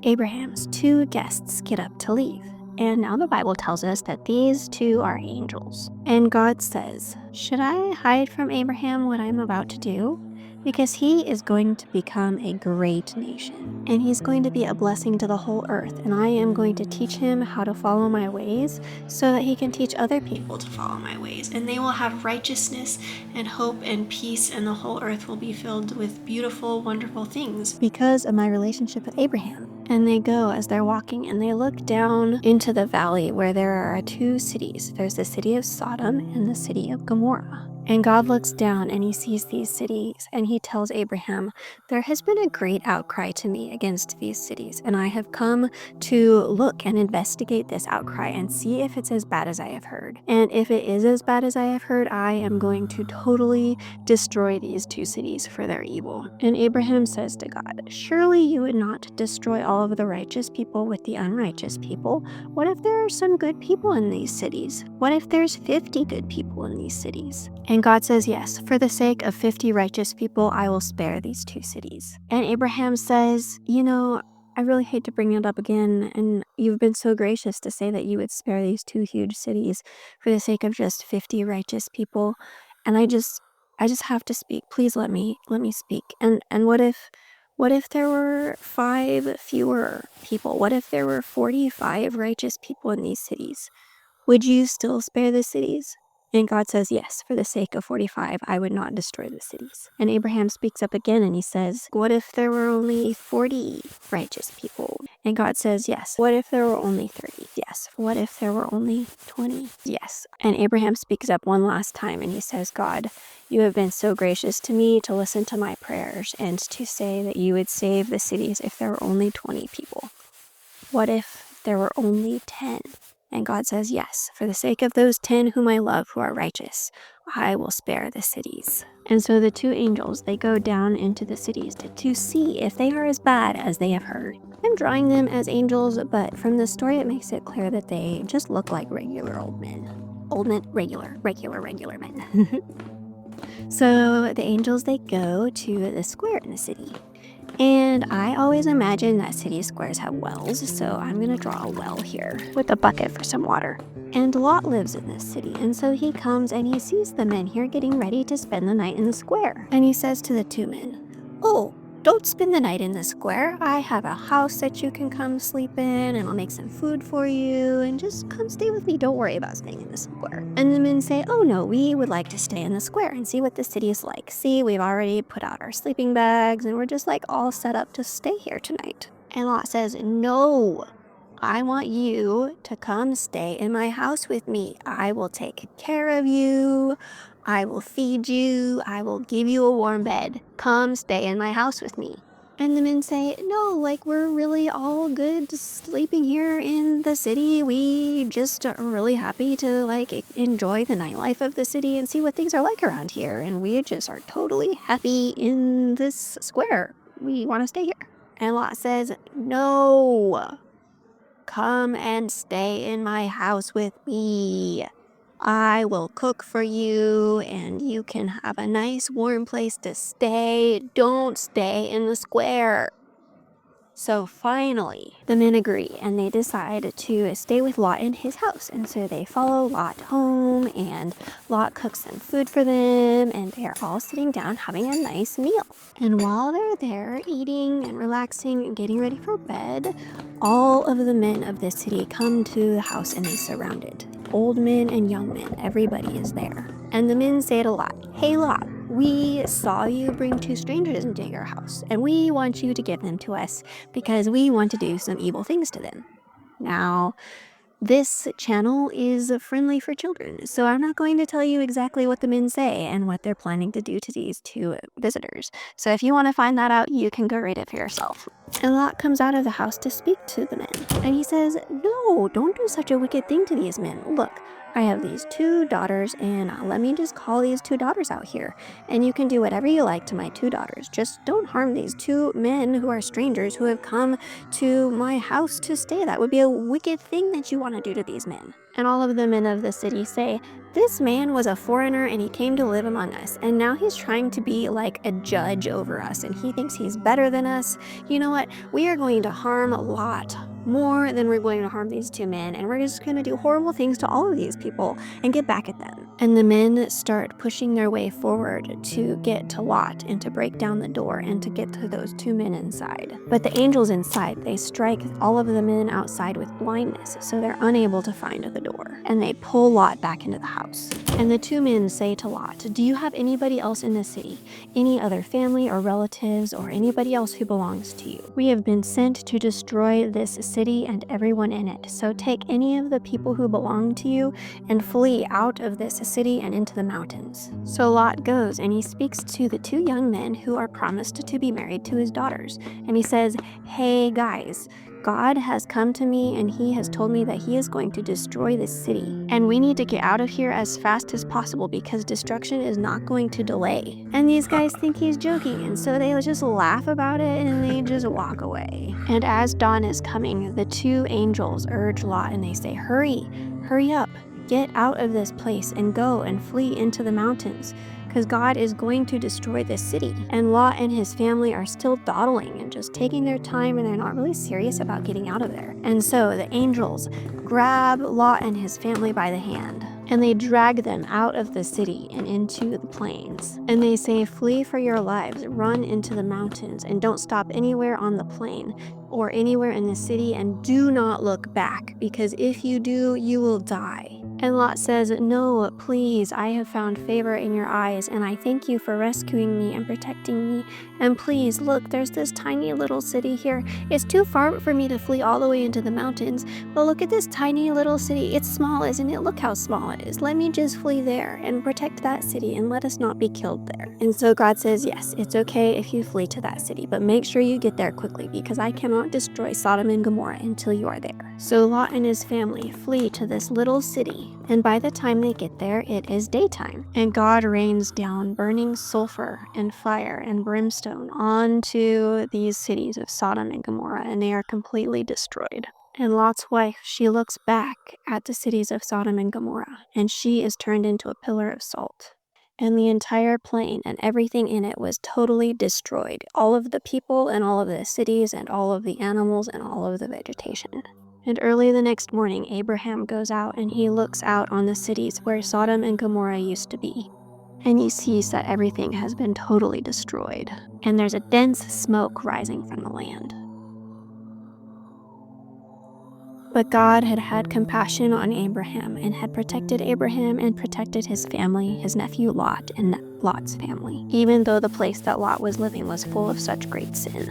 Abraham's two guests get up to leave. And now the Bible tells us that these two are angels. And God says, should I hide from Abraham what I'm about to do? Because he is going to become a great nation. And he's going to be a blessing to the whole earth. And I am going to teach him how to follow my ways so that he can teach other people to follow my ways. And they will have righteousness and hope and peace. And the whole earth will be filled with beautiful, wonderful things because of my relationship with Abraham. And they go as they're walking and they look down into the valley where there are two cities. There's the city of Sodom and the city of Gomorrah. And God looks down and he sees these cities and he tells Abraham, there has been a great outcry to me against these cities, and I have come to look and investigate this outcry and see if it's as bad as I have heard. And if it is as bad as I have heard, I am going to totally destroy these two cities for their evil. And Abraham says to God, surely you would not destroy all of the righteous people with the unrighteous people. What if there are some good people in these cities? What if there's 50 good people in these cities? And God says, yes, for the sake of 50 righteous people, I will spare these two cities. And Abraham says, I really hate to bring it up again, and you've been so gracious to say that you would spare these two huge cities for the sake of just 50 righteous people. And I just have to speak. Please let me speak. And what if there were 5 fewer people? What if there were 45 righteous people in these cities? Would you still spare the cities? And God says, yes, for the sake of 45, I would not destroy the cities. And Abraham speaks up again and he says, what if there were only 40 righteous people? And God says, yes. What if there were only 30? Yes. What if there were only 20? Yes. And Abraham speaks up one last time and he says, God, you have been so gracious to me to listen to my prayers and to say that you would save the cities if there were only 20 people. What if there were only 10? And God says, yes, for the sake of those 10 whom I love who are righteous, I will spare the cities. And so the two angels, they go down into the cities to see if they are as bad as they have heard. I'm drawing them as angels, but from the story it makes it clear that they just look like regular old men. Old men, regular men. So the angels, they go to the square in the city. And I always imagine that city squares have wells, so I'm gonna draw a well here with a bucket for some water. And Lot lives in this city, and so he comes and he sees the men here getting ready to spend the night in the square. And he says to the two men, oh, don't spend the night in the square. I have a house that you can come sleep in, and I'll make some food for you, and just come stay with me. Don't worry about staying in the square. And the men say, oh no, we would like to stay in the square and see what the city is like. See, we've already put out our sleeping bags, and we're just like all set up to stay here tonight. And Lot says, no, I want you to come stay in my house with me. I will take care of you. I will feed you. I will give you a warm bed. Come stay in my house with me. And the men say, no, we're really all good sleeping here in the city. We just are really happy to enjoy the nightlife of the city and see what things are like around here. And we just are totally happy in this square. We want to stay here. And Lot says, no. Come and stay in my house with me. I will cook for you, and you can have a nice warm place to stay. Don't stay in the square. So finally, the men agree, and they decide to stay with Lot in his house. And so they follow Lot home, and Lot cooks some food for them, and they're all sitting down having a nice meal. And while they're there eating and relaxing and getting ready for bed, all of the men of the city come to the house and they surround it. Old men and young men, everybody is there. And the men say to Lot, hey Lot, we saw you bring 2 strangers into your house, and we want you to give them to us because we want to do some evil things to them. Now, this channel is friendly for children, so I'm not going to tell you exactly what the men say and what they're planning to do to these 2 visitors. So if you want to find that out, you can go read it for yourself. And Lot comes out of the house to speak to the men, and he says, no, don't do such a wicked thing to these men. Look, I have these 2 daughters, and let me just call these 2 daughters out here, and you can do whatever you like to my 2 daughters. Just don't harm these 2 men who are strangers who have come to my house to stay. That would be a wicked thing that you want to do to these men. And all of the men of the city say, This man was a foreigner and he came to live among us, and now he's trying to be like a judge over us, and he thinks he's better than us. You know what? We are going to harm Lot more than we're going to harm these two men, and we're just going to do horrible things to all of these people and get back at them. And the men start pushing their way forward to get to Lot and to break down the door and to get to those two men inside. But the angels inside, they strike all of the men outside with blindness, so they're unable to find the door. And they pull Lot back into the house. And the two men say to Lot, "Do you have anybody else in the city? Any other family or relatives or anybody else who belongs to you? We have been sent to destroy this city and everyone in it. So take any of the people who belong to you and flee out of this city and into the mountains." So Lot goes and he speaks to the two young men who are promised to be married to his daughters. And he says, "Hey guys, God has come to me and he has told me that he is going to destroy this city. And we need to get out of here as fast as possible because destruction is not going to delay." And these guys think he's joking, and so they just laugh about it and they just walk away. And as dawn is coming, the two angels urge Lot and they say, hurry up, get out of this place and go and flee into the mountains, because God is going to destroy this city. And Lot and his family are still dawdling and just taking their time, and they're not really serious about getting out of there. And so the angels grab Lot and his family by the hand, and they drag them out of the city and into the plains. And they say, "Flee for your lives, run into the mountains, and don't stop anywhere on the plain or anywhere in the city, and do not look back, because if you do, you will die." And Lot says, "No, please, I have found favor in your eyes, and I thank you for rescuing me and protecting me. And please, look, there's this tiny little city here. It's too far for me to flee all the way into the mountains, but look at this tiny little city. It's small, isn't it? Look how small it is. Let me just flee there and protect that city, and let us not be killed there." And so God says, yes, it's okay if you flee to that city, but make sure you get there quickly, because I cannot destroy Sodom and Gomorrah until you are there. So Lot and his family flee to this little city, and by the time they get there, it is daytime. And God rains down burning sulfur and fire and brimstone onto these cities of Sodom and Gomorrah, and they are completely destroyed. And Lot's wife, she looks back at the cities of Sodom and Gomorrah, and she is turned into a pillar of salt. And the entire plain and everything in it was totally destroyed. All of the people and all of the cities and all of the animals and all of the vegetation. And early the next morning, Abraham goes out and he looks out on the cities where Sodom and Gomorrah used to be. And he sees that everything has been totally destroyed. And there's a dense smoke rising from the land. But God had had compassion on Abraham and had protected Abraham and protected his family, his nephew Lot, and Lot's family, even though the place that Lot was living was full of such great sin.